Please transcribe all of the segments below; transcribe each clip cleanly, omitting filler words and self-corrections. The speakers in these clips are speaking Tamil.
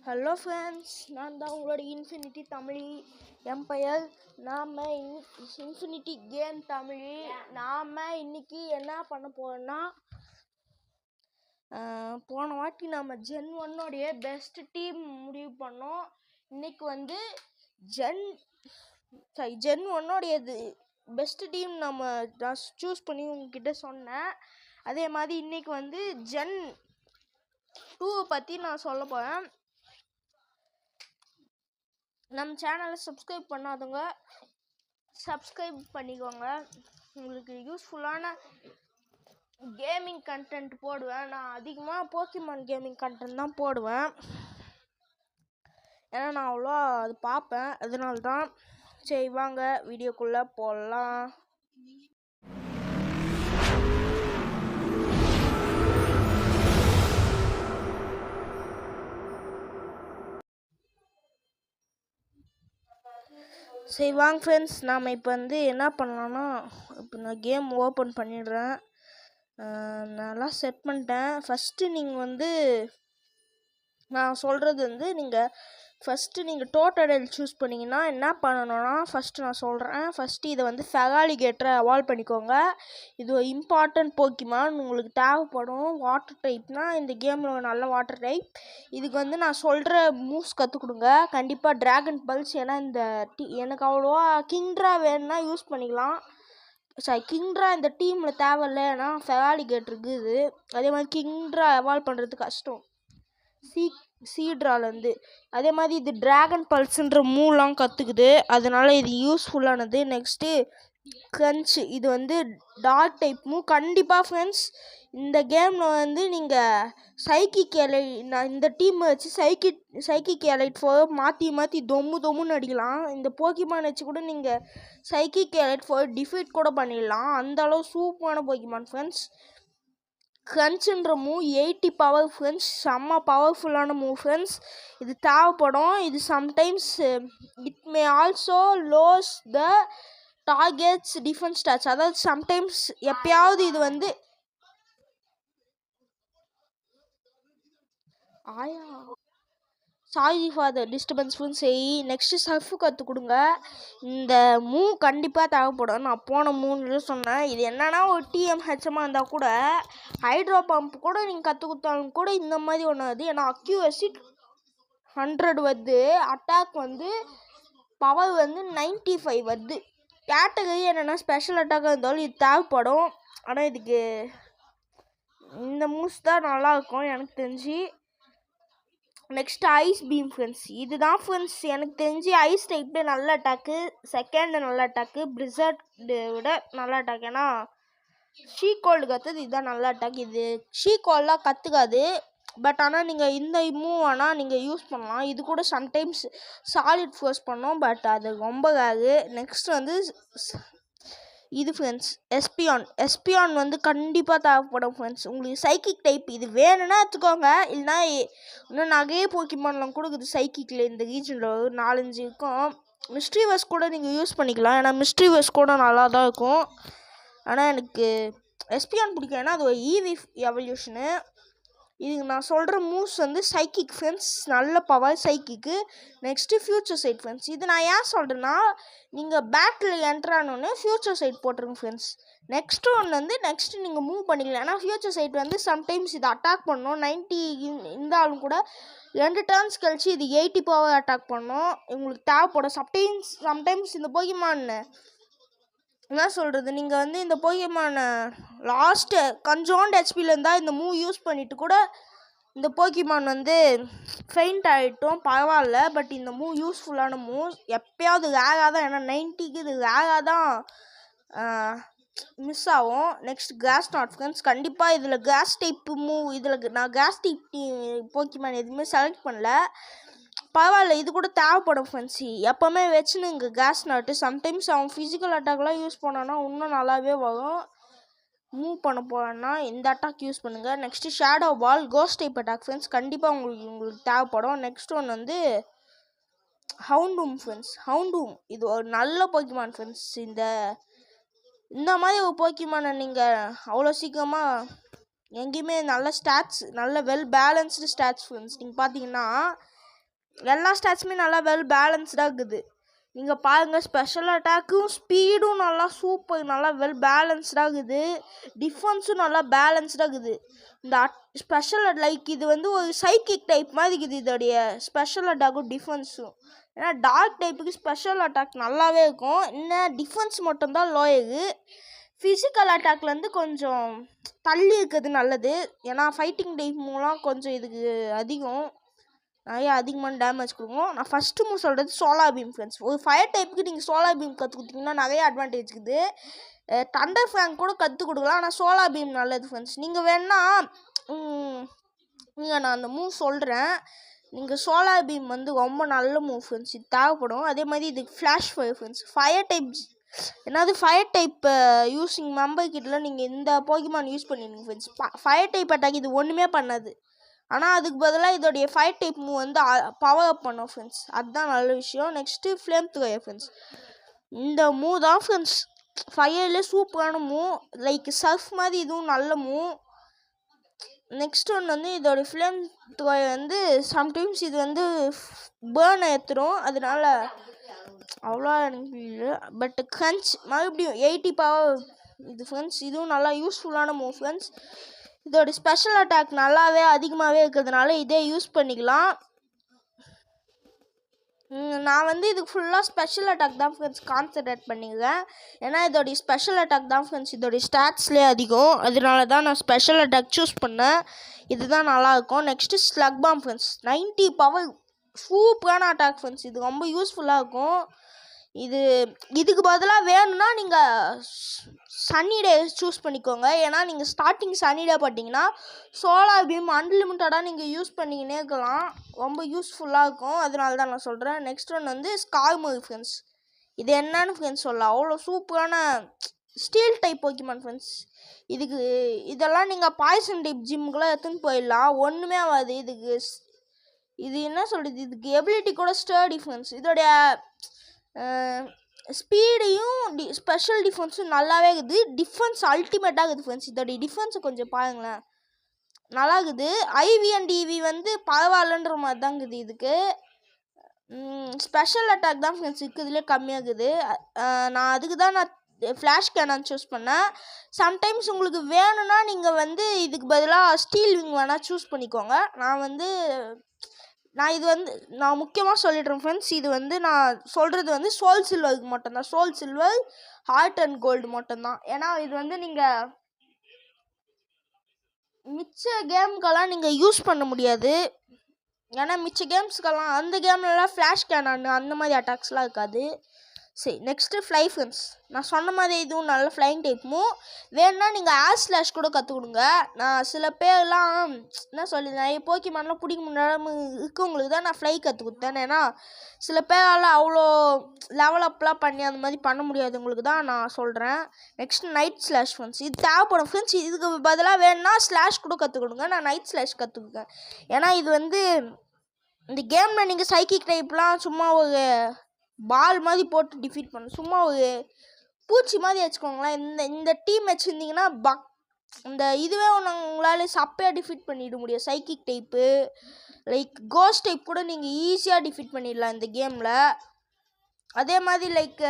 ஹலோ ஃப்ரெண்ட்ஸ், நான் தான் உங்களோட இன்ஃபினிட்டி தமிழ் எம்பையர். நாம் இன்ஃபினிட்டி கேம் தமிழ். நாம் இன்னைக்கு என்ன பண்ண போகிறோன்னா, போன வாட்டி நம்ம ஜென் 1 பெஸ்ட் டீம் முடிவு பண்ணோம். இன்னைக்கு ஜென் 1 பெஸ்ட் டீம் நான் சூஸ் பண்ணி உங்ககிட்ட சொன்னேன். அதே மாதிரி இன்னைக்கு ஜென் 2 பற்றி நான் சொல்ல போகிறேன். நம்ம சேனலை சப்ஸ்கிரைப் பண்ணாதவங்க சப்ஸ்கிரைப் பண்ணிக்கோங்க. உங்களுக்கு யூஸ்ஃபுல்லான கேமிங் கண்டென்ட் போடுவேன். நான் அதிகமாக போக்கிமான் கேமிங் கண்டென்ட் தான் போடுவேன், ஏன்னா நான் அவ்வளோ அது பார்ப்பேன். அதனால தான். சரி, வாங்க வீடியோக்குள்ளே போடலாம். சரி வாங்க ஃப்ரெண்ட்ஸ், நாம் இப்போ என்ன பண்ணலான்னா, இப்போ நான் கேம் ஓப்பன் பண்ணிடுறேன். நல்லா செட் பண்ணிட்டேன். ஃபஸ்ட்டு நீங்கள் நான் சொல்கிறது நீங்கள் டோட்டல் சூஸ் பண்ணிங்கன்னா என்ன பண்ணணும்னா, ஃபஸ்ட்டு நான் சொல்கிறேன். ஃபஸ்ட்டு இதை ஃபெராலிகேட்டரை அவால்வ் பண்ணிக்கோங்க. இது ஒரு இம்பார்ட்டன்ட் போக்கிமான், உங்களுக்கு தேவைப்படும். வாட்டர் டைப்னால் இந்த கேமில் நல்ல வாட்டர் டைப். இதுக்கு நான் சொல்கிற மூவ்ஸ் கற்றுக் கொடுங்க. கண்டிப்பாக ட்ராகன் பல்ஸ், ஏன்னா எனக்கு அவ்வளோவா கிங்ட்ரா வேணும்னா யூஸ் பண்ணிக்கலாம். கிங்ட்ரா இந்த டீமில் தேவையில்லை, ஏன்னா ஃபெராலிகேட்டர் இருக்குது. அதே மாதிரி கிங்ட்ரா எவால்வ் பண்ணுறது கஷ்டம் சீட்ராலேருந்து. அதே மாதிரி இது ட்ராகன் பல்ஸுன்ற மூவ்லாம் கற்றுக்குது, அதனால் இது யூஸ்ஃபுல்லானது. நெக்ஸ்ட்டு கிரன்ச், இது டார்க் டைப் மூவ். கண்டிப்பாக ஃப்ரெண்ட்ஸ், இந்த கேமில் நீங்கள் சைக்கிக் இந்த டீமை வச்சு சைக்கிக் எலைட் மாற்றி தொம்முன்னு அடிக்கலாம். இந்த போக்கிமான் வச்சு கூட நீங்கள் சைக்கிக் எலைட் டிஃபீட் கூட பண்ணிடலாம். அந்தளவு சூப்பரான போக்கிமான் ஃப்ரெண்ட்ஸ். கிரன்ச்சுன்ற மூவ் 80 பவர் ஃப்ரெண்ட்ஸ், செம்ம பவர்ஃபுல்லான மூவ் ஃப்ரெண்ட்ஸ். இது தேவைப்படும். இது sometimes it may also lose the target's defence stats. அதாவது சம்டைம்ஸ் எப்பயாவது இது sorry for the disturbance friends. சரி, நெக்ஸ்ட்டு சர்ஃபு கற்றுக் கொடுங்க. இந்த மூவ் கண்டிப்பாக தேவைப்படும். நான் போன 3 சொன்னேன். இது என்னன்னா, ஒரு டிஎம்ஹெச்எம்மாக இருந்தால் கூட ஹைட்ரோ பம்ப் கூட நீங்கள் கற்றுக் கொடுத்தாலும் கூட இந்த மாதிரி ஒன்று வருது. ஏன்னா அக்யூரசி 100 வருது, அட்டாக் பவர் 95 வருது. கேட்டகரி என்னென்னா ஸ்பெஷல் அட்டாக்காக இருந்தாலும் இது தேவைப்படும். ஆனால் இதுக்கு இந்த மூவ்ஸ் தான் நல்லாயிருக்கும் எனக்கு தெரிஞ்சு. Next ice beam friends. இதுதான் ஃப்ரெண்ட்ஸ் எனக்கு தெரிஞ்சு ஐஸ் டைப்பு நல்ல அட்டாக்கு. செகண்ட் நல்ல அட்டாக்கு, பிரிசர்டு விட நல்ல அட்டாக். ஏன்னா ஷீகோல்டு கற்றுது, இதுதான் நல்ல அட்டாக். இது ஷீகோல்லாம் கற்றுக்காது, பட் ஆனால் நீங்கள் இந்த மூவ் ஆனால் நீங்கள் யூஸ் பண்ணலாம். இது கூட சம்டைம்ஸ் சாலிட் ஃபோர்ஸ் பண்ணோம், பட் அது ரொம்ப ரேரு. நெக்ஸ்ட் இது ஃப்ரெண்ட்ஸ் எஸ்பியான் கண்டிப்பாக தேவைப்படும் ஃப்ரெண்ட்ஸ். உங்களுக்கு சைக்கிக் டைப் இது வேணும்னா எடுத்துக்கோங்க, இல்லைனா இன்னும் நிறைய போக்கிமான்லாம் கொடுக்குது சைக்கிக்கில். இந்த ரீஜனில் ஒரு 4-5 இருக்கும். மிஸ்ட்ரிவர்ஸ் கூட நீங்கள் யூஸ் பண்ணிக்கலாம், ஏன்னா மிஸ்ட்ரிவர்ஸ் கூட நல்லா தான் இருக்கும். ஆனால் எனக்கு எஸ்பியான் பிடிக்கும், ஏன்னா அது ஒரு ஈவி எவல்யூஷனு. இதுக்கு நான் சொல்கிற மூவ்ஸ் சைக்கிக் ஃப்ரெண்ட்ஸ், நல்ல பவர் சைக்கிக்கு. Next future sight friends. இது நான் ஏன் சொல்கிறேன்னா, நீங்கள் பேட்டில் என்ட்ரானோன்னு ஃப்யூச்சர் சைட் போட்டுருங்க ஃப்ரெண்ட்ஸ். நெக்ஸ்ட்டு ஒன்று நெக்ஸ்ட்டு நீங்கள் மூவ் பண்ணிக்கலாம். ஏன்னா ஃப்யூச்சர் சைட் சம்டைம்ஸ் இது அட்டாக் பண்ணோம். 90 இருந்தாலும் கூட 2 டர்ன்ஸ் கழிச்சு இது 80 பவர் அட்டாக் பண்ணோம். உங்களுக்கு தேவைப்படும். சம்டைம்ஸ் இந்த போக்கிமான் என்ன சொல்கிறது, நீங்கள் இந்த போக்கிமான லாஸ்ட்டு கொஞ்சோண்டு ஹெச்பியில் இருந்தால் இந்த மூவ் யூஸ் பண்ணிவிட்டு கூட இந்த போக்கிமான் ஃபெயிண்ட் ஆகிட்டோம், பரவாயில்ல. பட் இந்த மூவ் யூஸ்ஃபுல்லான மூவ். எப்போயாவது ரேராக தான், ஏன்னா 90க்கு இது ரேராக தான் மிஸ் ஆகும். Next cross not friends. கண்டிப்பாக இதில் கிராஸ் டைப்பு மூவ், இதில் நான் கிராஸ் டைப் போக்கிமான் எதுவுமே செலக்ட் பண்ணல, பரவாயில்ல. இது கூட தேவைப்படும் ஃப்ரெண்ட்ஸ். எப்போவுமே வச்சுனுங்க கேஸ் நாட்டு. சம்டைம்ஸ் அவன் ஃபிசிக்கல் அட்டாக்லாம் யூஸ் பண்ணான்னா இன்னும் நல்லாவே வரும். மூவ் பண்ண போகிறேன்னா இந்த அட்டாக் யூஸ் பண்ணுங்கள். நெக்ஸ்ட்டு ஷேடோ பால் கோஸ்ட் டைப் அட்டாக் ஃப்ரெண்ட்ஸ், கண்டிப்பாக உங்களுக்கு தேவைப்படும். நெக்ஸ்ட் ஒன்று ஹவுண்டூம் ஃப்ரெண்ட்ஸ். ஹவுண்டூம் இது ஒரு நல்ல போக்கிமான் ஃப்ரெண்ட்ஸ். இந்த மாதிரி ஒரு போக்கிமானை நீங்கள் அவ்வளோ சீக்கிரமாக எங்கேயுமே நல்ல ஸ்டாட்ஸ், நல்ல வெல் பேலன்ஸ்டு ஸ்டாட்ஸ் ஃப்ரெண்ட்ஸ். நீங்கள் பார்த்தீங்கன்னா எல்லா ஸ்டாட்ஸுமே நல்லா வெல் பேலன்ஸ்டாக இருக்குது. நீங்கள் பாருங்கள், ஸ்பெஷல் அட்டாக்கும் ஸ்பீடும் நல்லா சூப்பர், நல்லா வெல் பேலன்ஸ்டாக இருக்குது. டிஃபென்ஸும் நல்லா பேலன்ஸ்டாக இருக்குது. இந்த ஸ்பெஷல் லைக் இது வந்து ஒரு சைக்கிக் டைப் மாதிரி இருக்குது இதோடைய ஸ்பெஷல் அட்டாக்கும் டிஃபென்ஸும். ஏன்னா டார்க் டைப்புக்கு ஸ்பெஷல் அட்டாக் நல்லாவே இருக்கும், இன்னும் டிஃபென்ஸ் மட்டும்தான் லோயரு. ஃபிசிக்கல் அட்டாக்லேருந்து கொஞ்சம் தள்ளி இருக்கிறது நல்லது. ஏன்னா ஃபைட்டிங் டைப் மூலம் கொஞ்சம் இதுக்கு அதிகம், நிறைய அதிகமான டேமேஜ் கொடுக்கும். நான் ஃபஸ்ட்டு மூவ் சொல்கிறது சோலார் பீம் ஃப்ரெண்ட்ஸ். ஒரு ஃபயர் டைப்புக்கு நீங்கள் சோலார் பீம் கற்றுக்கிட்டிங்கன்னா நிறைய அட்வான்டேஜ் இருக்குது. தண்டர் ஃபேங்க் கூட கற்றுக் கொடுக்கலாம், ஆனால் சோலார் பீம் நல்லது ஃப்ரெண்ட்ஸ். நீங்கள் வேணால் நான் அந்த மூவ் சொல்கிறேன். நீங்கள் சோலார் பீம் வந்து ரொம்ப நல்ல மூவ் ஃப்ரெண்ட்ஸ், இது தேவைப்படும். அதே மாதிரி இதுக்கு flash fire friends. Fire type என்னது ஃபயர் டைப் யூஸிங் மெம்பர் கிட்டில் நீங்கள் இந்த போக்கிமான் யூஸ் பண்ணிடுங்க ஃப்ரெண்ட்ஸ். ஃபயர் டைப் அட்டாக் இது ஒன்றுமே பண்ணாது, ஆனால் அதுக்கு பதிலாக இதோடைய ஃபயர் டைப் மூவ் வந்து பவர் அப் பண்ணும் ஃப்ரெண்ட்ஸ். அதுதான் நல்ல விஷயம். Next flame thrower friends. இந்த மூவ் தான் ஃப்ரெண்ட்ஸ் ஃபயர்லேயே சூப்பரான மூவ், லைக் சர்ஃப் மாதிரி இதுவும் நல்ல மூவ். நெக்ஸ்ட் ஒன்று வந்து இதோடைய ஃப்ளேம் த்ரோயர் வந்து சம்டைம்ஸ் இது வந்து பேர்ன் ஏற்றுரும், அதனால அவ்வளோ எனக்கு இல்லை. பட் கிரன்ச் மறுபடியும் 80 பவர் இது ஃப்ரெண்ட்ஸ். இதுவும் நல்லா யூஸ்ஃபுல்லான மூவ் ஃப்ரெண்ட்ஸ். இதோட ஸ்பெஷல் அட்டாக் நல்லாவே அதிகமாகவே இருக்கிறதுனால இதே யூஸ் பண்ணிக்கலாம். நான் வந்து இதுக்கு ஃபுல்லாக ஸ்பெஷல் அட்டாக் தான் ஃப்ரெண்ட்ஸ் கான்சன்ட்ரேட் பண்ணிக்கிறேன். ஏன்னா இதோடைய ஸ்பெஷல் அட்டாக் தான் ஃப்ரெண்ட்ஸ் இதோடைய ஸ்டாட்ஸ்லேயே அதிகம், அதனால தான் நான் ஸ்பெஷல் அட்டாக் சூஸ் பண்ணேன். இதுதான் நல்லாயிருக்கும். Next sludge bomb friends. 90 power சூப்பரான அட்டாக் ஃப்ரெண்ட்ஸ். இது ரொம்ப யூஸ்ஃபுல்லாக இருக்கும். இதுக்கு பதிலாக வேணும்னா நீங்கள் சன்னி டே சூஸ் பண்ணிக்கோங்க. ஏன்னா நீங்கள் ஸ்டார்டிங் சன்னி டே பார்த்தீங்கன்னா சோலார் பீம் அன்லிமிட்டடாக நீங்கள் யூஸ் பண்ணிக்கினே இருக்கலாம், ரொம்ப யூஸ்ஃபுல்லாக இருக்கும். அதனால தான் நான் சொல்கிறேன். நெக்ஸ்ட் ஒன் வந்து ஸ்கார்மர் ஃப்ரெண்ட்ஸ். இது என்னன்னு ஃப்ரெண்ட்ஸ் சொல்லலாம், அவ்வளோ சூப்பரான ஸ்டீல் டைப் போக்கிமான் ஃப்ரெண்ட்ஸ். இதெல்லாம் நீங்கள் பாய்சன் டைப் ஜிம்முக்குலாம் எடுத்துன்னு போயிடலாம், ஒன்றுமே ஆகாது. இது என்ன சொல்கிறது, இதுக்கு எபிலிட்டி கூட ஸ்டர்டி ஃப்ரெண்ட்ஸ். இதோடைய ஸ்பீடையும் ஸ்பெஷல் டிஃபென்ஸும் நல்லாவே இருக்குது. டிஃபென்ஸ் அல்டிமேட்டாக இருக்குது ஃப்ரெண்ட்ஸ். இதோடைய டிஃபென்ஸை கொஞ்சம் பாருங்களேன், நல்லா இருக்குது. ஐவி அண்ட் டிவி வந்து பரவாயில்லன்ற மாதிரி தான் இருக்குது. இதுக்கு ஸ்பெஷல் அட்டாக் தான் ஃப்ரெண்ட்ஸ் இருக்குதுலேயே கம்மியாக இருக்குது. நான் அதுக்கு தான் ஃப்ளாஷ் கேனான் சூஸ் பண்ணேன். சம்டைம்ஸ் உங்களுக்கு வேணும்னா நீங்கள் வந்து இதுக்கு பதிலாக ஸ்டீல் விங் வேணால் சூஸ் பண்ணிக்கோங்க. நான் முக்கியமாக சொல்லிடுறேன் ஃப்ரெண்ட்ஸ். இது வந்து நான் சொல்கிறது வந்து சோல் சில்வருக்கு மட்டும்தான், soul silver, heart and gold மட்டும்தான். ஏன்னா இது வந்து நீங்கள் மிச்ச கேமுக்கெல்லாம் நீங்கள் யூஸ் பண்ண முடியாது. ஏன்னா மிச்ச கேம்ஸுக்கெல்லாம் அந்த கேம்லலாம் ஃப்ளாஷ் கேனான் அந்த மாதிரி அட்டாக்ஸ்லாம் இருக்காது. சரி, நெக்ஸ்ட்டு ஃப்ளை ஃப்ரெண்ட்ஸ். நான் சொன்ன மாதிரி இதுவும் நல்ல ஃப்ளைங் டைப்பும். வேணுன்னா நீங்கள் ஏர் ஸ்லாஷ் கூட கற்றுக் கொடுங்க. நான் சில பேர்லாம் என்ன சொல்லியிருந்தேன், போக்கிமான்லாம் பிடிக்க முடியாமல் இருக்கவங்களுக்கு தான் நான் ஃப்ளை கற்றுக் கொடுத்தேன். ஏன்னா சில பேரால் அவ்வளோ லெவல் அப்லாம் பண்ணி அந்த மாதிரி பண்ண முடியாதவங்களுக்கு தான் நான் சொல்கிறேன். Next night slash friends. இது தேவைப்படும் ஃப்ரெண்ட்ஸ். இதுக்கு பதிலாக வேணுன்னா ஸ்லாஷ் கூட கற்றுக் கொடுங்க. நான் நைட் ஸ்லாஷ் கற்றுக்குவேன். ஏன்னா இது வந்து இந்த கேமில் நீங்கள் சைக்கிக் டைப்லாம் சும்மா ஒரு பால் மாதிரி போட்டு டிஃபீட் பண்ணணும், சும்மா ஒரு பூச்சி மாதிரி வச்சுக்கோங்களேன். இந்த டீம் வச்சுருந்தீங்கன்னா இந்த இதுவே உங்களால் சப்பையாக டிஃபீட் பண்ணிட முடியும். Psychic type like ghost type கூட நீங்கள் ஈஸியாக டிஃபீட் பண்ணிடலாம் இந்த கேமில். அதே மாதிரி லைக்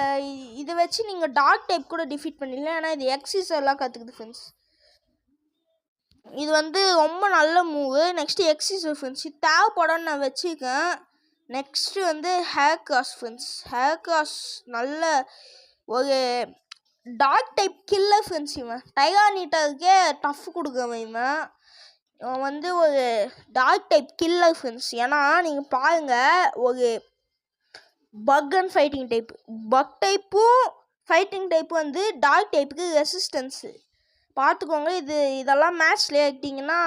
இதை வச்சு நீங்கள் டார்க் டைப் கூட டிஃபீட் பண்ணிடலாம். ஏன்னா இது எக்ஸிசர்லாம் கற்றுக்குது ஃப்ரெண்ட்ஸ். இது வந்து ரொம்ப நல்ல மூவு. Next எக்ஸிசர் friends. இது தேவைப்படன்னு நான் வச்சுருக்கேன். நெக்ஸ்ட்டு வந்து ஹேர்காஸ் ஃப்ரெண்ட்ஸ். ஹேர்காஸ் நல்ல ஒரு டார்க் டைப் கில்லர் ஃப்ரெண்ட்ஸ். இவன் டைகானிட்டருக்கே டஃப் கொடுக்குறவன். இவன் வந்து ஒரு டார்க் டைப் கில்லர் ஃப்ரெண்ட்ஸ். ஏன்னா நீங்கள் பாருங்கள், ஒரு bug and fighting type, bug டைப்பும் ஃபைட்டிங் டைப்பும் வந்து டார்க் டைப்புக்கு ரெசிஸ்டன்ஸு பார்த்துக்கோங்க. இதெல்லாம் மேட்ச்லேயே ஆகிட்டிங்கன்னா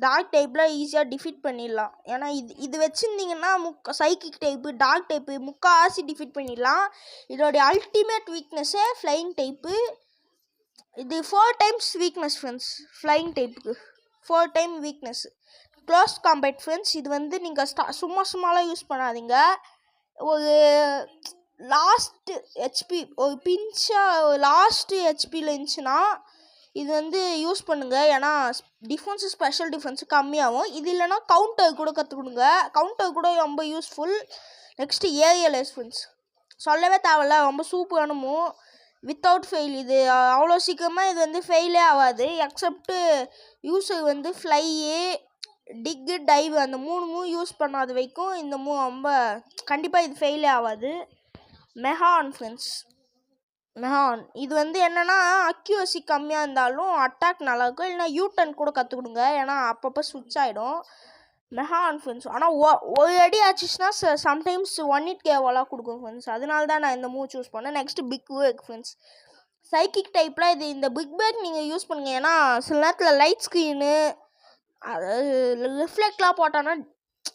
டார்க் டைப்பில் ஈஸியாக டிஃபீட் பண்ணிடலாம். ஏன்னா இது வச்சுருந்தீங்கன்னா சைக்கிக் டைப்பு டார்க் டைப்பு முக்கால்வாசி டிஃபீட் பண்ணிடலாம். இதோடைய அல்டிமேட் வீக்னஸ்ஸே ஃப்ளைங் டைப்பு. இது 4 டைம்ஸ் வீக்னஸ் ஃப்ரெண்ட்ஸ். ஃப்ளைங் டைப்புக்கு 4 time weakness. Close combat friends. இது வந்து நீங்கள் சும்மாலாம் யூஸ் பண்ணாதீங்க. ஒரு லாஸ்ட்டு ஹெச்பி ஒரு பிஞ்சாக லாஸ்ட்டு ஹெச்பியில் இருந்துச்சுன்னா இது வந்து யூஸ் பண்ணுங்கள். ஏன்னா டிஃபென்ஸு ஸ்பெஷல் டிஃபென்ஸு கம்மியாகும். இது இல்லைனா கவுண்டர் கூட கற்றுக்கணுங்க. கவுண்டர் கூட ரொம்ப யூஸ்ஃபுல். நெக்ஸ்ட்டு ஏஎல்எஸ் ஃப்ரெண்ட்ஸ் சொல்லவே தேவையில்ல, ரொம்ப சூப்பரான மூவ். Without fail. இது அவ்வளோ சீக்கிரமாக இது வந்து ஃபெயிலே ஆகாது. எக்ஸப்ட்டு யூஸர் வந்து ஃப்ளையு டிக்கு டைவ் அந்த 3 மூவ் யூஸ் பண்ணாத வரைக்கும் இந்த மூவ் ரொம்ப கண்டிப்பாக இது ஃபெயிலே ஆகாது. மெஹான் ஃப்ரெண்ட்ஸ் மெஹான் இது வந்து என்னென்னா அக்யூரசி கம்மியாக இருந்தாலும் அட்டாக் நல்லாயிருக்கும். இல்லைனா யூட்டன் கூட கற்றுக்கணுங்க. ஏன்னா அப்பப்போ ஸ்விட்ச் ஆகிடும். மெஹான் ஃப்ரெண்ட்ஸ் ஆனால் ஒரு அடி ஆச்சுன்னா சம்டைம்ஸ் 1 கேவாலாம் கொடுக்கும் ஃப்ரெண்ட்ஸ். அதனால தான் நான் இந்த மூவ் சூஸ் பண்ணேன். நெக்ஸ்ட்டு பிக் பேக் ஃப்ரெண்ட்ஸ் சைக்கிக் டைப்பில் இது இந்த பிக் பேக் நீங்கள் யூஸ் பண்ணுங்கள். ஏன்னா சில நேரத்தில் லைட் ஸ்க்ரீனு அதாவது ரிஃப்ளெக்ட்லாம் போட்டோன்னா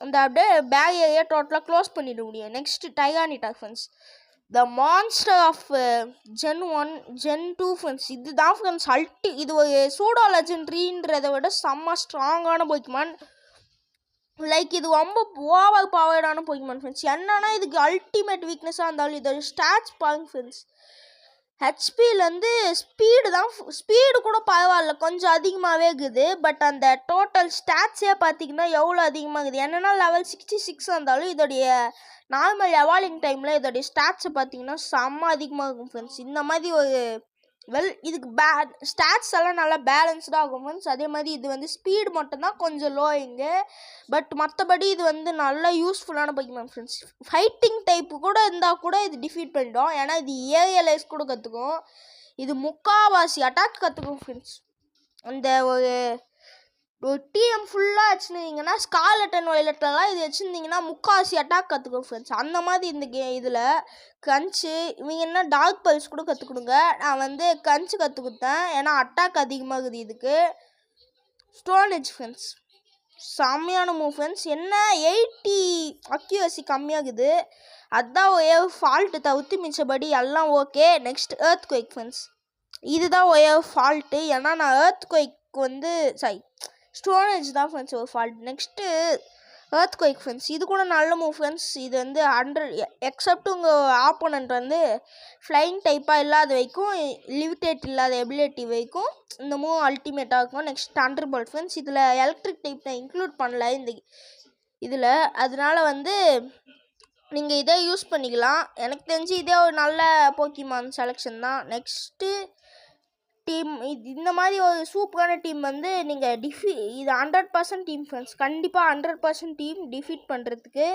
இந்த அப்படியே பேக் ஏரியா டோட்டலாக க்ளோஸ் பண்ணிட முடியும். Next Tyranitar friends the monster of gen 1 gen 2 friends இதுதான் ஃப்ரெண்ட்ஸ் இது ஒரு சூடோ லெஜெண்ட்ரின்றதை விட செம்ம ஸ்ட்ராங்கான போக்கிமான். லைக் இது ரொம்ப ஓவர் பவர்டான போக்கிமான் ஃப்ரெண்ட்ஸ். என்னன்னா இதுக்கு அல்டிமேட் வீக்னஸாக இருந்தாலும் இதோட ஸ்டாட்ஸ் பாருங்க ஃப்ரெண்ட்ஸ். ஹெச்பியிலேருந்து ஸ்பீடு கூட பரவாயில்ல, கொஞ்சம் அதிகமாகவே இருக்குது. பட் அந்த டோட்டல் ஸ்டாட்ஸே பார்த்தீங்கன்னா எவ்வளோ அதிகமாக இருக்குது. என்னென்னா லெவல் 66 இருந்தாலும் இதோடைய நார்மல் எவாலிங் டைமில் இதோடைய ஸ்டாட்ஸை பார்த்தீங்கன்னா செம்ம அதிகமாக இருக்கும் ஃப்ரெண்ட்ஸ். இந்த மாதிரி ஒரு இதுக்கு ஸ்டாட்ஸ் எல்லாம் நல்லா பேலன்ஸ்டாக ஆகும் ஃப்ரெண்ட்ஸ். அதே மாதிரி இது வந்து ஸ்பீடு மட்டும்தான் கொஞ்சம் லோயிங்கு. பட் மற்றபடி இது வந்து நல்லா யூஸ்ஃபுல்லான போக்கிமான் ஃப்ரெண்ட்ஸ். ஃபைட்டிங் டைப்பு கூட இருந்தால் கூட இது டிஃபீட் பண்ணிடும். ஏன்னா இது ஏஎல்எஸ் கூட கற்றுக்கும். இது முக்கால்வாசி அட்டாக் கற்றுக்கும் ஃப்ரெண்ட்ஸ். அந்த ஒரு டிஎம் ஃபுல்லாக வச்சுருந்தீங்கன்னா ஸ்கார்லெட் அண்ட் வயலட்லாம் இது வச்சுருந்தீங்கன்னா முக்கால்வாசி அட்டாக் கற்றுக்கும் ஃப்ரெண்ட்ஸ். அந்த மாதிரி இந்த இதில் கன்ச்சு இவங்க என்ன டார்க் பல்ஸ் கூட கற்றுக்கணுங்க. நான் வந்து கன்ச்சு கற்றுக் கொடுத்தேன். ஏன்னா அட்டாக் அதிகமாகுது இதுக்கு. ஸ்டோனேஜ் ஃப்ரெண்ட்ஸ் செம்மையான மூவ் ஃப்ரெண்ட்ஸ். என்ன 80 அக்யூரசி கம்மியாகுது, அதுதான் ஒரே ஃபால்ட்டு தவிர்த்து மிச்சபடி எல்லாம் okay. Next earth quick friends இதுதான் ஒரே ஃபால்ட்டு. ஏன்னா நான் எர்த் குவைக் வந்து ஸ்டோரேஜ் தான் ஃப்ரெண்ட்ஸ் ஒரு fault. Next earth quick friends இது கூட நல்ல மூவ் ஃப்ரெண்ட்ஸ். இது வந்து 100 எக்ஸப்ட் உங்கள் ஆப்போனண்ட் வந்து ஃப்ளைங் டைப்பாக இல்லாத வரைக்கும் லிமிட்டேட் இல்லாத எபிலிட்டி வரைக்கும் இந்த மூவ் அல்டிமேட்டாக இருக்கும். நெக்ஸ்ட் தண்டர்போல்ட் ஃப்ரெண்ட்ஸ் இதில் எலக்ட்ரிக் டைப் நான் இன்க்ளூட் பண்ணல இந்த இதில். அதனால வந்து நீங்கள் இதே யூஸ் பண்ணிக்கலாம். எனக்கு தெரிஞ்சு இதே ஒரு நல்ல போக்கிமான் செலெக்ஷன் தான். நெக்ஸ்ட்டு டீம் இந்த மாதிரி ஒரு சூப்பரான டீம் வந்து நீங்கள் இது 100% டீம் ஃப்ரெண்ட்ஸ். கண்டிப்பாக 100% டீம் டிஃபீட் பண்ணுறதுக்கு.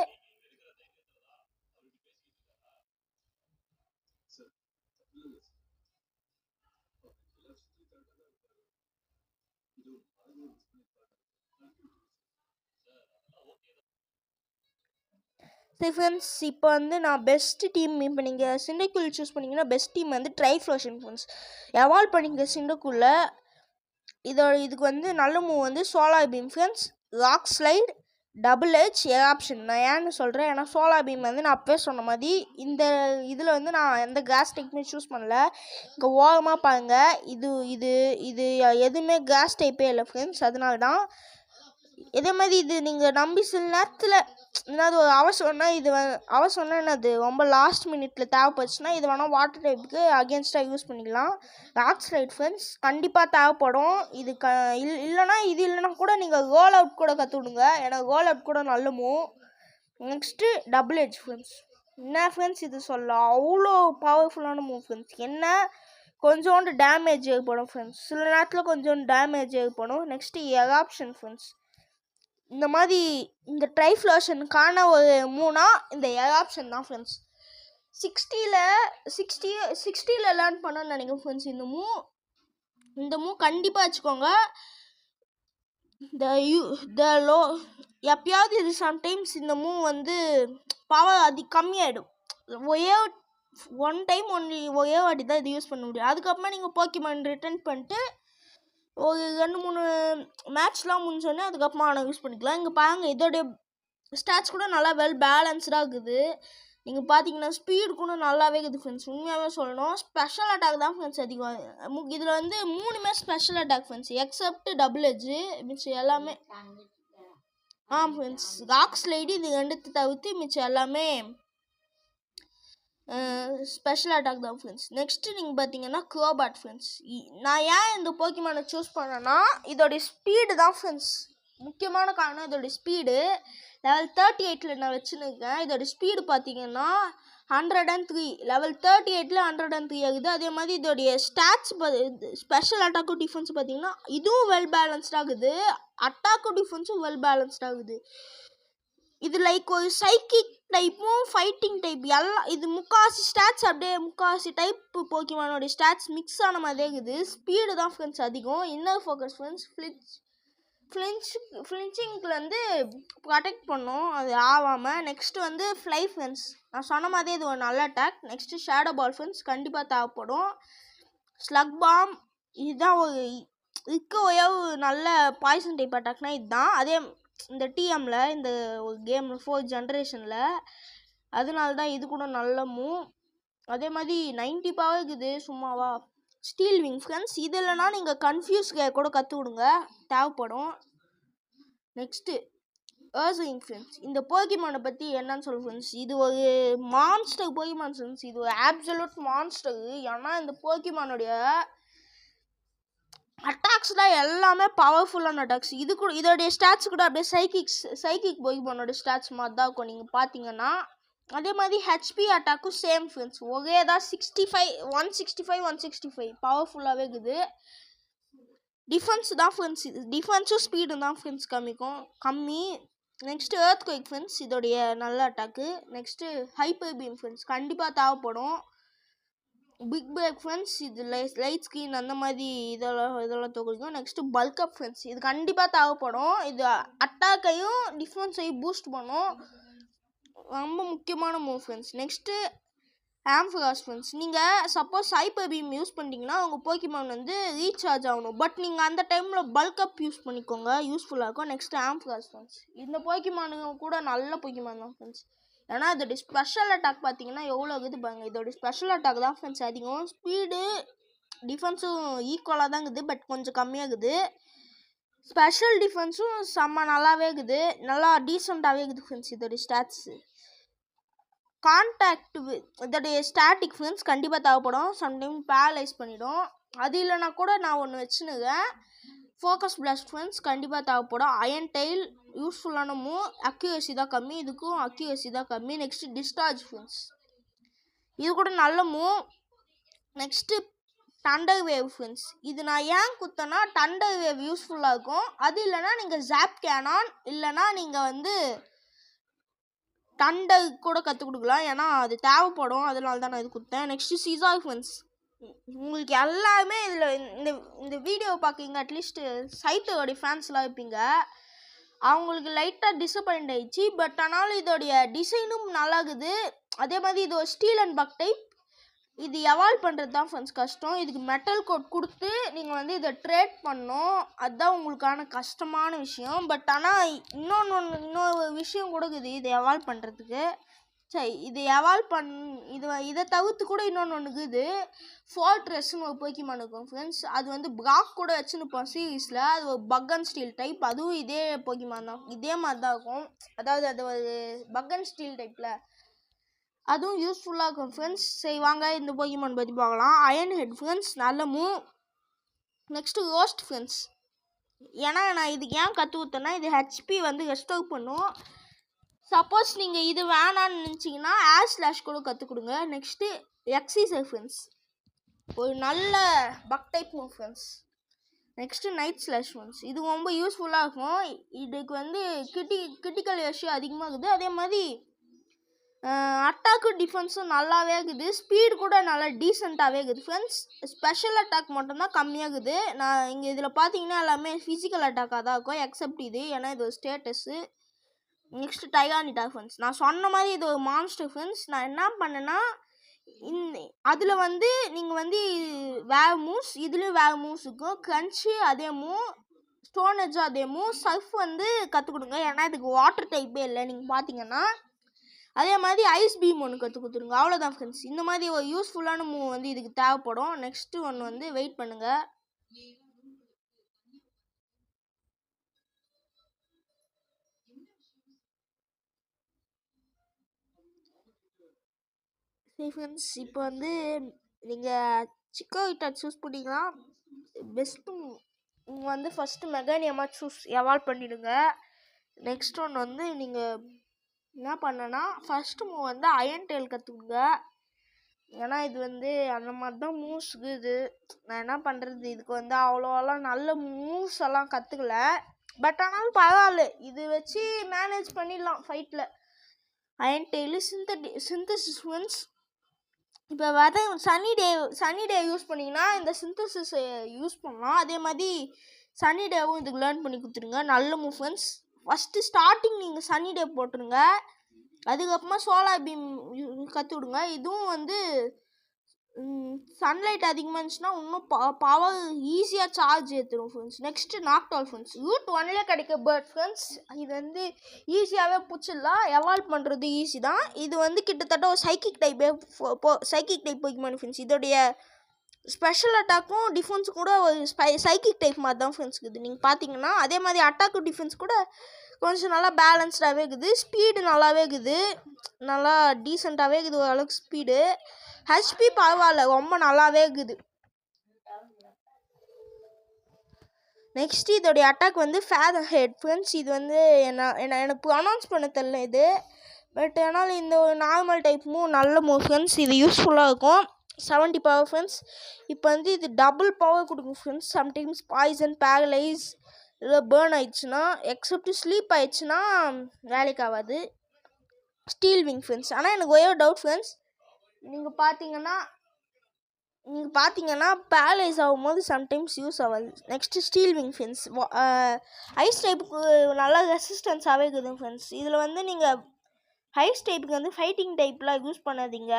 சரி ஃப்ரெண்ட்ஸ் இப்போ வந்து நான் பெஸ்ட்டு டீம் இப்போ நீங்கள் சிண்டக்கூல் சூஸ் பண்ணிங்கன்னா பெஸ்ட் டீம் வந்து ட்ரைஃப்ளோஷன் ஃப்ரெண்ட்ஸ். எவால்வ் பண்ணிங்க சிண்டக்கூலில் இதுக்கு வந்து நல்ல மூவ் வந்து solar beam friends, rock slide, double edge, eruption. நான் ஏன்னு சொல்கிறேன் ஏன்னா சோலார் பீம் வந்து நான் அப்பவே சொன்ன மாதிரி இந்த இதில் வந்து நான் எந்த கிராஸ் டைப்புமே சூஸ் பண்ணல. இங்கே ஓரமாக பாருங்கள், இது இது இது எதுவுமே கிராஸ் டைப்பே இல்லை ஃப்ரெண்ட்ஸ். அதனால தான் இதே மாதிரி இது நீங்கள் நம்பி சில நேரத்தில் ஏதாவது ஒரு அவசரம்னா என்னது ரொம்ப லாஸ்ட் மினிட்டில் தேவைப்பட்டுச்சுன்னா இது வேணால் வாட்டர் டைப்புக்கு அகேன்ஸ்டாக யூஸ் பண்ணிக்கலாம். ராக் ஸ்லைட் ஃப்ரெண்ட்ஸ் கண்டிப்பாக தேவைப்படும். இது இல்லைனா கூட நீங்கள் ரோல் அவுட் கூட கற்றுவிடுங்க. ஏன்னா ரோல் அவுட் கூட நல்ல move. Next double edge friends என்ன ஃப்ரெண்ட்ஸ் இது சொல்ல அவ்வளோ பவர்ஃபுல்லான மூவ் ஃப்ரெண்ட்ஸ். என்ன கொஞ்சோண்டு டேமேஜ் ஏற்படும் ஃப்ரெண்ட்ஸ், சில நேரத்தில் கொஞ்சம் டேமேஜ் ஏற்படும். நெக்ஸ்ட்டு எராப்ஷன் ஃப்ரெண்ட்ஸ் இந்த மாதிரி இந்த ட்ரைஃப்ளோஷனுக்கான ஒரு மூணா இந்த எராப்ஷன் தான் ஃப்ரெண்ட்ஸ். 60ல் லேர்ன் பண்ணணும்னு நினைக்கிறேன் ஃப்ரெண்ட்ஸ். இந்த மூவ் கண்டிப்பாக வச்சுக்கோங்க. எப்பயாவது இது சம்டைம்ஸ் இந்த மூவ் வந்து பவர் கம்மியாயிடும். ஒன் டைம் ஒரே வாட்டி தான் இது யூஸ் பண்ண முடியும். அதுக்கப்புறமா நீங்கள் போக்கிமான் ரிட்டர்ன் பண்ணிட்டு ஒரு 2-3 மேட்ச்லாம் முடிஞ்சோடனே அதுக்கப்புறமா ஆனால் யூஸ் பண்ணிக்கலாம். இங்கே பாருங்கள் இதோடைய ஸ்டாட்ஸ் கூட நல்லா வெல் பேலன்ஸ்டாக இருக்குது. நீங்கள் பார்த்தீங்கன்னா ஸ்பீடு கூட நல்லாவே இருக்குது ஃப்ரெண்ட்ஸ். உண்மையாகவே சொல்லணும் ஸ்பெஷல் அட்டாக் தான் ஃப்ரெண்ட்ஸ் அதிகம். இதில் வந்து 3மே special attack friends except double edge மிச்சம் எல்லாமே. ஃப்ரெண்ட்ஸ் ராக் ஸ்லைடு இது 2 தவிர்த்து மிச்சம் எல்லாமே ஸ்பெஷல் அட்டாக் தான் ஃப்ரெண்ட்ஸ். நெக்ஸ்ட்டு நீங்கள் பார்த்தீங்கன்னா குரோபாட் ஃப்ரெண்ட்ஸ். நான் ஏன் இந்த போக்கிமானை சூஸ் பண்ணேன்னா இதோடைய ஸ்பீடு தான் ஃப்ரெண்ட்ஸ். முக்கியமான காரணம் இதோடைய ஸ்பீடு. லெவல் 38 நான் வச்சுருக்கேன். இதோடைய ஸ்பீடு பார்த்தீங்கன்னா 103. லெவல் 38 103 ஆகுது. அதே மாதிரி இதோடைய ஸ்டாட்ஸ் ஸ்பெஷல் அட்டாக்கும் டிஃபென்ஸ் பார்த்தீங்கன்னா இதுவும் வெல் பேலன்ஸ்ட் ஆகுது. அட்டாக்கும் டிஃபென்ஸும் வெல் பேலன்ஸ்ட் ஆகுது. இது லைக் ஒரு சைக்கிக் டைப்பும் ஃபைட்டிங் டைப் எல்லாம் இது முக்காசி ஸ்டாட்ஸ் அப்படியே முக்காசி டைப் போக்கிமானோடைய ஸ்டாட்ஸ் மிக்ஸ் ஆன மாதிரியே இருக்குது. ஸ்பீடு தான் ஃப்ரெண்ட்ஸ் அதிகம். இன்னர் ஃபோக்கஸ் ஃப்ரெண்ட்ஸ் ஃப்ளின்ச்சிங்லேருந்து ப்ரொடெக்ட் பண்ணும் அது ஆகாமல். நெக்ஸ்ட்டு வந்து ஃப்ளை ஃப்ரெண்ட்ஸ். நான் சொன்ன மாதிரியே இது ஒரு நல்ல அட்டாக். நெக்ஸ்ட்டு ஷேடோ பால் ஃப்ரெண்ட்ஸ் கண்டிப்பாக தேவைப்படும். ஸ்லக் பாம் இதுதான் ஒரு ஒரே ஒரு நல்ல பாய்சன் டைப் அட்டாக்னா இதுதான். அதே இந்த டிஎம்மில் இந்த ஒரு கேமில் 4th ஜென்ரேஷனில் அதனால தான் இது கூட நல்ல மூவ். அதே மாதிரி 90 பவர் இருக்குது சும்மாவா. ஸ்டீல் விங் ஃப்ரெண்ட்ஸ் இது இல்லைனா நீங்கள் கன்ஃபியூஸ் கூட கற்றுவிடுங்க தேவைப்படும். நெக்ஸ்ட்டு ஏர்ஸ்விங் ஃப்ரெண்ட்ஸ். இந்த போக்கிமானை பற்றி என்னன்னு சொல்ல ஃப்ரெண்ட்ஸ், இது ஒரு மான்ஸ்டர் போக்கிமான் ஃப்ரெண்ட்ஸ். இது ஒரு ஆப்சல்யூட் மான்ஸ்டர். ஏன்னா இந்த போக்கிமானுடைய அட்டாக்ஸ்லாம் எல்லாமே பவர்ஃபுல்லான அட்டாக்ஸ். இது கூட இதோடைய ஸ்டாட்ஸ் கூட அப்படியே சைக்கிக் போக்கிமானோட ஸ்டாட்ஸ் மாதிரி தான் இருக்கும் நீங்கள் பார்த்தீங்கன்னா. அதே மாதிரி ஹெச்பி அட்டாக்கும் சேம் ஃப்ரெண்ட்ஸ். ஒரே தான் 165 பவர்ஃபுல்லாகவே இருக்குது. டிஃபென்ஸ் தான் ஃப்ரெண்ட்ஸ். டிஃபென்ஸும் ஸ்பீடு தான் ஃப்ரெண்ட்ஸ் கம்மி. நெக்ஸ்ட்டு எர்த்குவேக் ஃப்ரெண்ட்ஸ் இதோடைய நல்ல attack. Next hyper beam friends கண்டிப்பாக தேவைப்படும். பிக் பிரேக் ஃப்ரெண்ட்ஸ் இது லைட் ஸ்க்ரீன் அந்த மாதிரி இதெல்லாம் தொகுதிக்கும். நெக்ஸ்ட்டு பல்க் அப் ஃப்ரெண்ட்ஸ் இது கண்டிப்பாக தேவைப்படும். இது அட்டாக்கையும் டிஃபென்ஸையும் பூஸ்ட் பண்ணும். ரொம்ப முக்கியமான move friends. Next Ampharos friends. நீங்கள் சப்போஸ் ஹைப்பர் பீம் யூஸ் பண்ணிட்டீங்கன்னா உங்கள் போக்கிமான் வந்து ரீசார்ஜ் ஆகணும். பட் நீங்கள் அந்த டைமில் பல்க் அப் யூஸ் பண்ணிக்கோங்க, யூஸ்ஃபுல்லாக இருக்கும். Next Ampharos friends. இந்த போக்கிமானுங்க கூட நல்ல போக்கிமான் தான் ஃப்ரெண்ட்ஸ். ஏன்னா இதோடைய ஸ்பெஷல் அட்டாக் பார்த்தீங்கன்னா எவ்வளோ இருக்குது பாருங்கள். இதோடைய ஸ்பெஷல் அட்டாக் தான் ஃப்ரெண்ட்ஸ் அதிகம். ஸ்பீடு டிஃபென்ஸும் ஈக்குவலாக தான் இருக்குது, பட் கொஞ்சம் கம்மியாக இருக்குது. ஸ்பெஷல் டிஃபென்ஸும் செம்ம நல்லாவே இருக்குது, நல்லா டீசெண்டாகவே இருக்குது ஃப்ரெண்ட்ஸ். இதோடைய ஸ்டாட்ஸு கான்டாக்ட் இதோடைய ஸ்டாட்டிக் ஃப்ரெண்ட்ஸ் கண்டிப்பாக தேவைப்படும். சம்டைம் பேரலைஸ் பண்ணிவிடும். அது இல்லைனா கூட நான் ஒன்று வச்சுனுக்கேன் ஃபோக்கஸ் பிளாஸ்ட் ஃப்ரெண்ட்ஸ் கண்டிப்பாக தேவைப்படும். அயன் டெயில் யூஸ்ஃபுல்லான மூவ். அக்யூரசி தான் கம்மி, இதுக்கும் அக்யூரசி தான் கம்மி. நெக்ஸ்ட்டு டிஸ்சார்ஜ் ஃப்ரெண்ட்ஸ் இது கூட நல்ல மூவ். Next டண்டர் wave friends. இது நான் ஏன் குத்தேன்னா டண்டர் வேவ் யூஸ்ஃபுல்லாக இருக்கும். அது இல்லைனா நீங்கள் ஜாப் கேனான் இல்லைனா நீங்கள் வந்து டண்டர் கூட கற்றுக் கொடுக்கலாம். ஏன்னா அது தேவைப்படும், அதனால தான் நான் இது கொடுத்தேன். Next Scizor friends. உங்களுக்கு எல்லாமே இதில் இந்த வீடியோவை பார்க்குறீங்க அட்லீஸ்ட்டு சைட்டோடைய ஃபேன்ஸ்லாம் இருப்பீங்க. அவங்களுக்கு லைட்டாக டிசப்பாயிண்ட் ஆயிடுச்சு. பட் ஆனாலும் இதோடைய டிசைனும் நல்லா இருக்குது. அதே மாதிரி இது ஒரு ஸ்டீல் அண்ட் பக் டைப். இது எவால்வ் பண்ணுறது தான் ஃப்ரெண்ட்ஸ் கஷ்டம். இதுக்கு மெட்டல் கோட் கொடுத்து நீங்கள் வந்து இதை ட்ரேட் பண்ணணும். அதுதான் உங்களுக்கான கஷ்டமான விஷயம். பட் ஆனால் இன்னொரு விஷயம் கூட இருக்குது இதை எவால்வ் பண்ணுறதுக்கு. சரி இது எவால்வ் இதை தவிர்த்து கூட இன்னொன்று இருக்குது. ஃபோர்ட்ரெஸ்ன்னு ஒரு போக்கிமான் இருக்கும் ஃப்ரெண்ட்ஸ். அது வந்து பிராக் கூட வச்சுருப்போம் சீரீஸில். அது ஒரு பக் அண்ட் ஸ்டீல் டைப். அதுவும் இதே போக்கிமான் தான், இதே மாதிரி தான் இருக்கும். அதாவது அது ஒரு பக் அண்ட் ஸ்டீல் டைப்பில் அதுவும் யூஸ்ஃபுல்லாக இருக்கும் ஃப்ரெண்ட்ஸ். சரி வாங்க இந்த போக்கிமான் பற்றி பார்க்கலாம். அயன் ஹெட் ஃப்ரெண்ட்ஸ் நல்ல மூவ். Next roast friends. ஏன்னா நான் இதுக்கு ஏன் கற்று கொடுத்தேன்னா இது ஹெச்பி வந்து ரெஸ்டோர் பண்ணும். சப்போஸ் நீங்கள் இது வேணான்னு நினச்சிங்கன்னா ஏர் ஸ்லாஷ் கூட கற்றுக் கொடுங்க. நெக்ஸ்ட்டு எக்ஸிசர் ஃப்ரெண்ட்ஸ் ஒரு நல்ல buck type move friends. Next night slash friends இது ரொம்ப யூஸ்ஃபுல்லாக இருக்கும். இதுக்கு வந்து கிரிட்டிக்கல் ரேஷியோ அதிகமாக இருக்குது. அதே மாதிரி அட்டாக்கும் டிஃபென்ஸும் நல்லாவே இருக்குது. ஸ்பீடு கூட நல்லா டீசெண்டாகவே இருக்குது ஃப்ரெண்ட்ஸ். ஸ்பெஷல் அட்டாக் மட்டும்தான் கம்மியாக இருக்குது. நான் இங்கே இதில் பார்த்தீங்கன்னா எல்லாமே ஃபிசிக்கல் அட்டாக்காக தான் இருக்கும் எக்ஸப்ட் இது, ஏன்னா இது ஒரு ஸ்டேட்டஸு. Next டைரானிடா friends. நான் சொன்ன மாதிரி இது ஒரு மான்ஸ்டர் ஃப்ரெண்ட்ஸ். நான் என்ன பண்ணேன்னா அதில் வந்து நீங்கள் வந்து வேறு மூவ்ஸ் இதுலேயும் வேறு மூவ்ஸ் இருக்கும். க்ரன்ச்சு அதே மூவ், ஸ்டோன் எட்ஜும் அதே மூவ், சர்ஃப் வந்து கற்றுக் கொடுங்க. ஏன்னா இதுக்கு வாட்டர் டைப்பே இல்லை நீங்கள் பார்த்தீங்கன்னா. அதே மாதிரி ஐஸ் பீம் ஒன்று கற்றுக் கொடுத்துருங்க. அவ்வளோதான் ஃப்ரெண்ட்ஸ். இந்த மாதிரி ஒரு யூஸ்ஃபுல்லான மூவ் வந்து இதுக்கு தேவைப்படும். நெக்ஸ்ட்டு ஒன்று வந்து வெயிட் பண்ணுங்கள். சரி ஃப்ரெண்ட்ஸ், இப்போ வந்து நீங்கள் சிக்கோ கிட்ட சூஸ் பண்ணிங்கன்னா பெஸ்ட்டு. நீங்கள் வந்து ஃபஸ்ட்டு மெகானியமாக எவால்வ் பண்ணிவிடுங்க. நெக்ஸ்ட் ஒன் வந்து நீங்கள் என்ன பண்ணனா ஃபஸ்ட்டு மூவ் வந்து அயன் டெயில் கற்றுக்குங்க. ஏன்னா இது வந்து அந்த மாதிரி தான் மூவ்ஸுக்கு இது. நான் என்ன பண்ணுறது, இதுக்கு வந்து அவ்வளோலாம் நல்ல மூவ்ஸ் எல்லாம் கற்றுக்கல. பட் ஆனாலும் பரவாயில்ல, இது வச்சு மேனேஜ் பண்ணிடலாம் ஃபைட்டில். Iron tail synthesis friends. இப்போ வர சனி டே யூஸ் பண்ணிங்கன்னா இந்த சிந்தசிஸ் யூஸ் பண்ணலாம். அதே மாதிரி சனி டேவும் இதுக்கு லேர்ன் பண்ணி கொடுத்துருங்க. நல்ல மூவ் ஃப்ரெண்ட்ஸ். ஃபஸ்ட்டு ஸ்டார்டிங் நீங்கள் சனி டே போட்டுருங்க. அதுக்கப்புறமா சோலார் பீம் கற்றுவிடுங்க. இதுவும் வந்து சன்லைட் அதிகமாக இருந்துச்சுன்னா இன்னும் பவர் ஈஸியாக சார்ஜ் ஏற்றுடும் friends. Next Noctowl friends. Route 1லே கிடைக்க பேர்ட் ஃப்ரெண்ட்ஸ். இது வந்து ஈஸியாகவே பிடிச்சிடலாம். எவால்வ் பண்ணுறது ஈஸி தான். இது வந்து கிட்டத்தட்ட ஒரு சைக்கிக் டைப் போய்க்குமானு ஃப்ரெண்ட்ஸ். இதோடைய ஸ்பெஷல் அட்டாக்கும் டிஃபென்ஸ் கூட ஒரு சைக்கிக் டைப் மாதிரி தான் ஃப்ரெண்ட்ஸ் இருக்குது. நீங்கள் பார்த்தீங்கன்னா அதே மாதிரி அட்டாக்கும் டிஃபென்ஸ் கூட கொஞ்சம் நல்லா பேலன்ஸ்டாகவே இருக்குது. ஸ்பீடு நல்லாவே இருக்குது, நல்லா டீசெண்டாகவே இருக்குது. ஓரளவுக்கு ஸ்பீடு, ஹெச்பி பரவாயில்ல, ரொம்ப நல்லாவே இருக்குது. நெக்ஸ்ட் இதோடைய அட்டாக் வந்து ஃபேதர் ஹெட் ஃப்ரெண்ட்ஸ். இது வந்து எனக்கு அனௌன்ஸ் பண்ண தெரியல இது. பட் ஆனால் இந்த ஒரு நார்மல் டைப் மூவ் நல்ல மூவ் ஃப்ரெண்ட்ஸ். இது யூஸ்ஃபுல்லாக இருக்கும். 70 பவர் ஃப்ரெண்ட்ஸ். இப்போ வந்து இது டபுள் பவர் கொடுக்கும் ஃப்ரெண்ட்ஸ். சம்டைம்ஸ் பாய்சன், பேரலைஸ் இல்லை பேர்ன் ஆயிடுச்சுன்னா, எக்ஸப்ட் ஸ்லீப் ஆயிடுச்சுன்னா வேலைக்கு ஆகாது. Steel wing friends. ஆனால் எனக்கு ஒரே டவுட் ஃப்ரெண்ட்ஸ், நீங்கள் பார்த்தீங்கன்னா பேரலைஸ் ஆகும்போது சம்டைம்ஸ் யூஸ் ஆகாது. Next steel wing friends. Ice டைப்புக்கு நல்லா ரெசிஸ்டன்ஸாகவே இருக்குது ஃப்ரெண்ட்ஸ். இதில் வந்து நீங்கள் ஐஸ் டைப்புக்கு வந்து ஃபைட்டிங் டைப்லாம் யூஸ் பண்ணாதீங்க.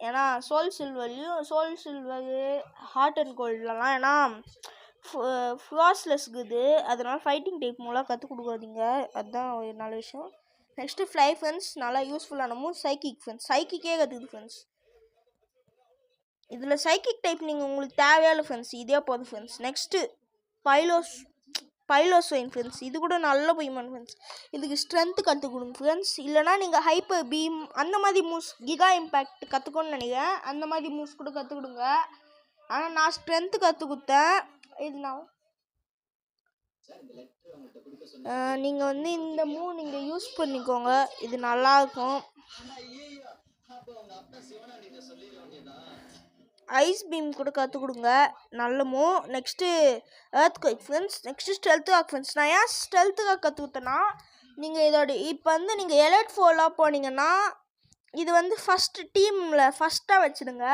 ஏன்னா சோல் சில்வரு ஹாட் அண்ட் கோல்ட்லலாம் ஏன்னா ஃப்ளாஸ்லெஸ் இருக்குது. அதனால் ஃபைட்டிங் டைப் மூலம் கற்றுக் கொடுக்காதீங்க. அதுதான் ஒரு நல்ல விஷயம். Next fly friends. நல்லா யூஸ்ஃபுல்லான மூவ் சைக்கிக் ஃப்ரெண்ட்ஸ். சைக்கிக்கே கற்றுக்குது ஃப்ரெண்ட்ஸ். இதில் சைக்கிக் டைப் நீங்கள் உங்களுக்கு தேவையான ஃப்ரெண்ட்ஸ் இதே போதும் ஃப்ரெண்ட்ஸ். Next பைலோஸ்வைன் friends. இது கூட நல்ல போய்மான் ஃப்ரெண்ட்ஸ். இதுக்கு ஸ்ட்ரென்த்து கற்றுக் கொடுங்க ஃப்ரெண்ட்ஸ். இல்லைனா நீங்கள் ஹைப்பர் பீம் அந்த மாதிரி மூவ்ஸ், கிகா இம்பேக்ட் கற்றுக்கணும்னு நினைக்கிறேன். அந்த மாதிரி மூவ்ஸ் கூட கற்றுக் கொடுங்க. ஆனால் நான் ஸ்ட்ரென்த்து கற்றுக் கொடுத்தேன். இது நீங்கள் வந்து இந்த மூவ் நீங்கள் யூஸ் பண்ணிக்கோங்க. இது நல்லாயிருக்கும். ஐஸ் பீம் கூட கற்றுக் கொடுங்க. நல்ல move. Next earth quick friends. Next stealth walk friends. நான் ஏன் ஸ்டெல்த் வாக் கற்றுக் கொடுத்தேன்னா, நீங்கள் இதோட இப்போ வந்து நீங்கள் எலைட் 4 போனீங்கன்னா இது வந்து ஃபஸ்ட்டு டீமில் ஃபஸ்ட்டாக வச்சுடுங்க.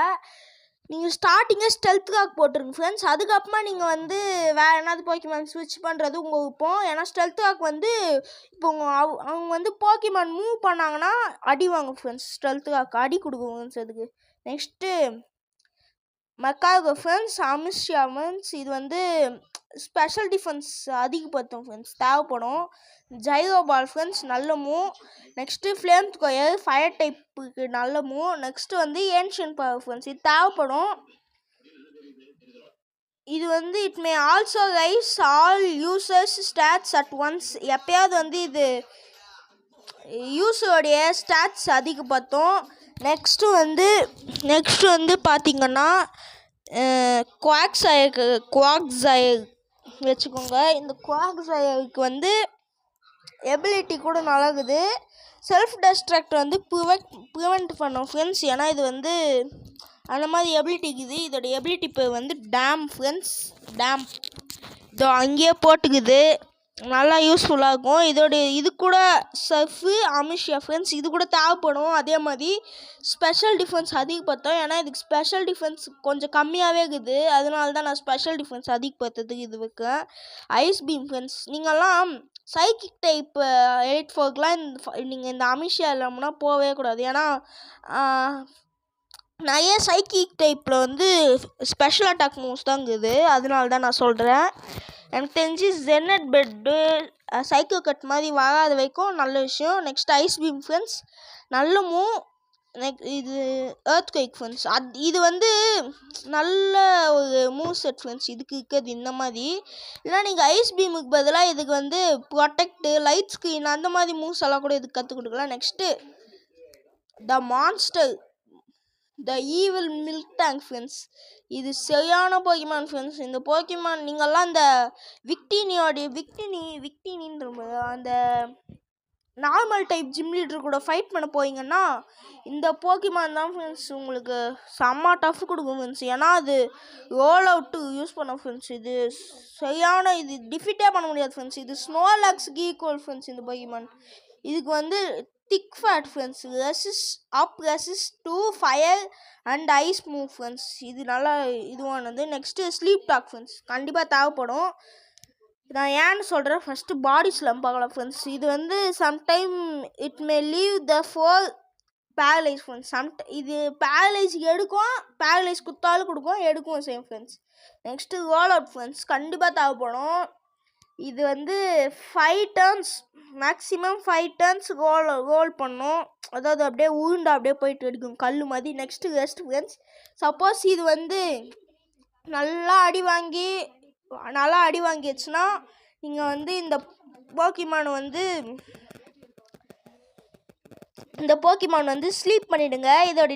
நீங்கள் ஸ்டார்டிங்கே ஸ்டெல்த் வாக் போட்டுருங்க ஃப்ரெண்ட்ஸ். அதுக்கப்புறமா நீங்கள் வந்து வேறு என்னது போக்கிமான் ஸ்விட்ச் பண்ணுறது உங்கள் விருப்பம். ஏன்னா ஸ்டெல்த் வாக் வந்து இப்போ அவங்க வந்து போக்கிமான் மூவ் பண்ணாங்கன்னா அடி வாங்க ஃப்ரெண்ட்ஸ். ஸ்டெல்த் வாக் அடி கொடுக்கும் ஃப்ரெண்ட்ஸ். அதுக்கு நெக்ஸ்ட்டு மக்காகோ ஃப்ரெண்ட்ஸ். Amnesia friends. இது வந்து ஸ்பெஷல் டிஃபென்ஸ் அதிகப்படுத்தும் ஃப்ரெண்ட்ஸ், தேவைப்படும். Gyro ball friends. நல்ல move. Next flame square fire டைப்புக்கு நல்ல மூவ். நெக்ஸ்ட்டு வந்து ஏன்ஷியன் பவர் ஃப்ரெண்ட்ஸ். இது தேவைப்படும். இது வந்து it may also raise all user's stats at once. எப்பயாவது வந்து இது யூஸருடைய ஸ்டாட்ஸ் அதிகப்படுத்தும். நெக்ஸ்ட்டு வந்து பார்த்திங்கன்னா குவாக்ஸயர் வச்சுக்கோங்க. இந்த குவாக்ஸயருக்கு வந்து எபிலிட்டி கூட நல்லாகுது. செல்ஃப் டெஸ்ட்ரக்ட் வந்து ப்ரிவெண்ட் பண்ணும் ஃப்ரெண்ட்ஸ். ஏன்னா இது வந்து அந்த மாதிரி எபிலிட்டி இருக்குது. இதோட எபிலிட்டி பேர் வந்து டேம் ஃப்ரெண்ட்ஸ். டேம் இதோ அங்கேயே போட்டுக்குது. நல்லா யூஸ்ஃபுல்லாக இருக்கும். இது கூட சர்ஃபு அமிஷியா ஃப்ரெண்ட்ஸ். இது கூட தேவைப்படும். அதே மாதிரி ஸ்பெஷல் டிஃபென்ஸ் அதிகப்படுத்தும். ஏன்னா இதுக்கு ஸ்பெஷல் டிஃபென்ஸ் கொஞ்சம் கம்மியாகவே இருக்குது. அதனால தான் நான் ஸ்பெஷல் டிஃபென்ஸ் அதிகப்படுத்துறதுக்கு இது வைக்கேன். Ice beam friends. நீங்கள்லாம் சைக்கிக் டைப் 8-4க்கெலாம் நீங்கள் இந்த அமிஷியா இல்லாமல்னா போகவே கூடாது. ஏன்னா நிறைய சைக்கிக் டைப்பில் வந்து ஸ்பெஷல் அட்டாக் மூவ்ஸ் தான் இருக்குது. அதனால தான் நான் சொல்கிறேன். எனக்கு தெரிஞ்சு ஜெனட் பெட்டு சைக்கோ கட் மாதிரி வராத வரைக்கும் நல்ல விஷயம். Next ice beam friends. நல்ல மூவ். இது எர்த் குவைக் ஃப்ரெண்ட்ஸ். இது வந்து நல்ல ஒரு மூவ் செட் ஃப்ரெண்ட்ஸ். இதுக்கு இருக்கிறது இந்த மாதிரி. இல்லைனா நீங்கள் ஐஸ் பீமுக்கு பதிலாக இதுக்கு வந்து ப்ரொடெக்டு, லைட் ஸ்க்ரீன் அந்த மாதிரி மூவ்ஸ் எல்லாம் கூட இதுக்கு கற்றுக் கொடுக்கலாம். நெக்ஸ்ட்டு த மான்ஸ்டர் த ஈவில் மில்க் டேங்க் ஃப்ரெண்ட்ஸ். இது சரியான போக்கிமான் ஃப்ரெண்ட்ஸ். இந்த போக்கிமான் நீங்கள்லாம் இந்த விக்டினின்ற அந்த நார்மல் டைப் ஜிம் லீடர் கூட ஃபைட் பண்ண போயிங்கன்னா இந்த போக்கிமான் தான் ஃப்ரெண்ட்ஸ் உங்களுக்கு செம்ம டஃப் கொடுக்கும் ஃப்ரெண்ட்ஸ். ஏன்னா அது ரோல் அவுட்டு யூஸ் பண்ண ஃப்ரெண்ட்ஸ். இது சரியான இது டிஃபிட்டே பண்ண முடியாது ஃப்ரெண்ட்ஸ். இது ஸ்னோலாக்ஸுக்கு ஈக்குவல் ஃப்ரெண்ட்ஸ். இந்த போக்கிமான் இதுக்கு வந்து thick fat friends. Resist to fire and ice move friends. இது நல்லா இதுவானது. நெக்ஸ்ட்டு ஸ்லீப் டாக் ஃப்ரெண்ட்ஸ் கண்டிப்பாக தேவைப்படும். நான் ஏன்னு சொல்கிறேன். ஃபஸ்ட்டு பாடி ஸ்லம் பார்க்கலாம் ஃப்ரெண்ட்ஸ். இது வந்து sometime it may leave the foe paralyze friends. இது பேரலைஸ் எடுக்கும், பேரலைஸ் குத்தாலும் கொடுக்கும், எடுக்கும் same friends. Next roll out friends கண்டிப்பாக தேவைப்படும். இது வந்து 5 டர்ன்ஸ் மேக்ஸிமம் 5 டர்ன்ஸ் ரோல் பண்ணும். அதாவது அப்படியே உருண்டு அப்படியே போயிட்டு எடுக்கும் கல் மாதிரி. Next rest friends. சப்போஸ் இது வந்து நல்லா அடி வாங்கிடுச்சுன்னா நீங்கள் வந்து இந்த போக்கிமான் வந்து ஸ்லீப் பண்ணிவிடுங்க. இதோட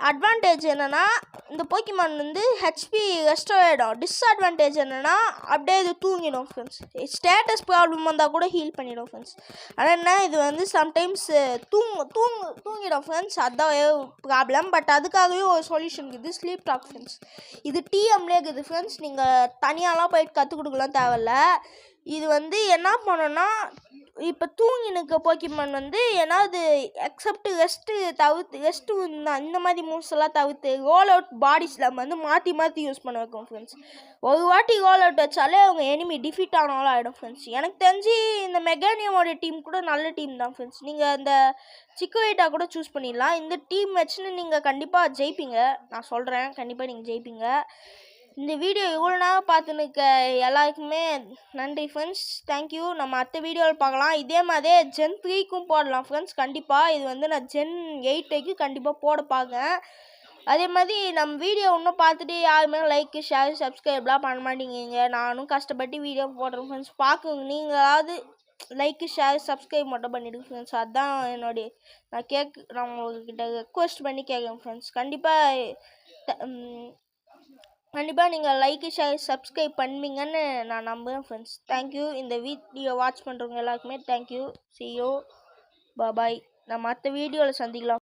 அட்வான்டேஜ் என்னென்னா இந்த போக்கிமான் வந்து ஹெச்பி ரெஸ்டோர் ஆகிடும். டிஸ்அட்வான்டேஜ் என்னென்னா அப்படியே இது தூங்கிடும் ஃப்ரெண்ட்ஸ். ஸ்டேட்டஸ் ப்ராப்ளம் வந்தால் கூட ஹீல் பண்ணிடும் ஃப்ரெண்ட்ஸ். ஆனால் என்ன இது வந்து சம்டைம்ஸ் தூங்கிடும் ஃப்ரெண்ட்ஸ். அதுதான் ப்ராப்ளம். பட் அதுக்காகவே ஒரு சொல்யூஷன் இருக்குது, ஸ்லீப் டாக் ஃப்ரெண்ட்ஸ். இது டிஎம்லேயே இருக்குது ஃப்ரெண்ட்ஸ். நீங்கள் தனியாலாம் போயிட்டு கற்றுக் கொடுக்கலாம் தேவையில்ல. இது வந்து என்ன பண்ணோன்னா இப்போ தூங்கினுக்க போக்கிமான் வந்து ஏன்னாவது எக்ஸப்ட் ரெஸ்ட்டு இந்த மாதிரி மூவ்ஸ் எல்லாம் தவிர்த்து ரோல் அவுட் பாடி ஸ்லாம் வந்து மாற்றி யூஸ் பண்ண வைக்கும் ஃப்ரெண்ட்ஸ். ஒரு வாட்டி ரோல் அவுட் வச்சாலே அவங்க எனிமி டிஃபீட் ஆனாலும் ஆகிடும் ஃப்ரெண்ட்ஸ். எனக்கு தெரிஞ்சு இந்த மெகானியமோட டீம் கூட நல்ல டீம் தான் ஃப்ரெண்ட்ஸ். நீங்கள் இந்த சிக்கோயிட்டா கூட சூஸ் பண்ணிடலாம். இந்த டீம் வச்சுன்னு நீங்கள் கண்டிப்பாக ஜெயிப்பீங்க. நான் சொல்கிறேன், கண்டிப்பாக நீங்கள் ஜெயிப்பீங்க. இந்த வீடியோ இவ்வளோ நேரம் பார்த்துனுக்க எல்லாருக்குமே நன்றி ஃப்ரெண்ட்ஸ். தேங்க்யூ. நம்ம அடுத்த வீடியோவில் பார்க்கலாம். இதே மாதிரி ஜென் 3க்கும் போடலாம் ஃப்ரெண்ட்ஸ். கண்டிப்பாக இது வந்து நான் ஜென் 8க்கு கண்டிப்பாக போட பார்க்கேன். அதே மாதிரி நம்ம வீடியோ இன்னும் பார்த்துட்டு யாருமே லைக்கு ஷேர் சப்ஸ்கிரைப்லாம் பண்ண மாட்டேங்கிங்க. நானும் கஷ்டப்பட்டு வீடியோ போடுறேன் ஃப்ரெண்ட்ஸ். பார்க்குங்க நீங்களாவது லைக்கு ஷேர் சப்ஸ்கிரைப் மட்டும் பண்ணிவிடுங்க ஃப்ரெண்ட்ஸ். அதுதான் நான் உங்கள்கிட்ட ரெக்வெஸ்ட் பண்ணி கேட்குறேன் ஃப்ரெண்ட்ஸ். கண்டிப்பாக நீங்கள் லைக்கு ஷேர் சப்ஸ்கிரைப் பண்ணுவீங்கன்னு நான் நம்புகிறேன் ஃப்ரெண்ட்ஸ். தேங்க்யூ. இந்த வீடியோ வாட்ச் பண்ணுறவங்க எல்லாருக்குமே தேங்க்யூ. see you. பாய். நம்ம அடுத்த வீடியோவில் சந்திக்கலாம்.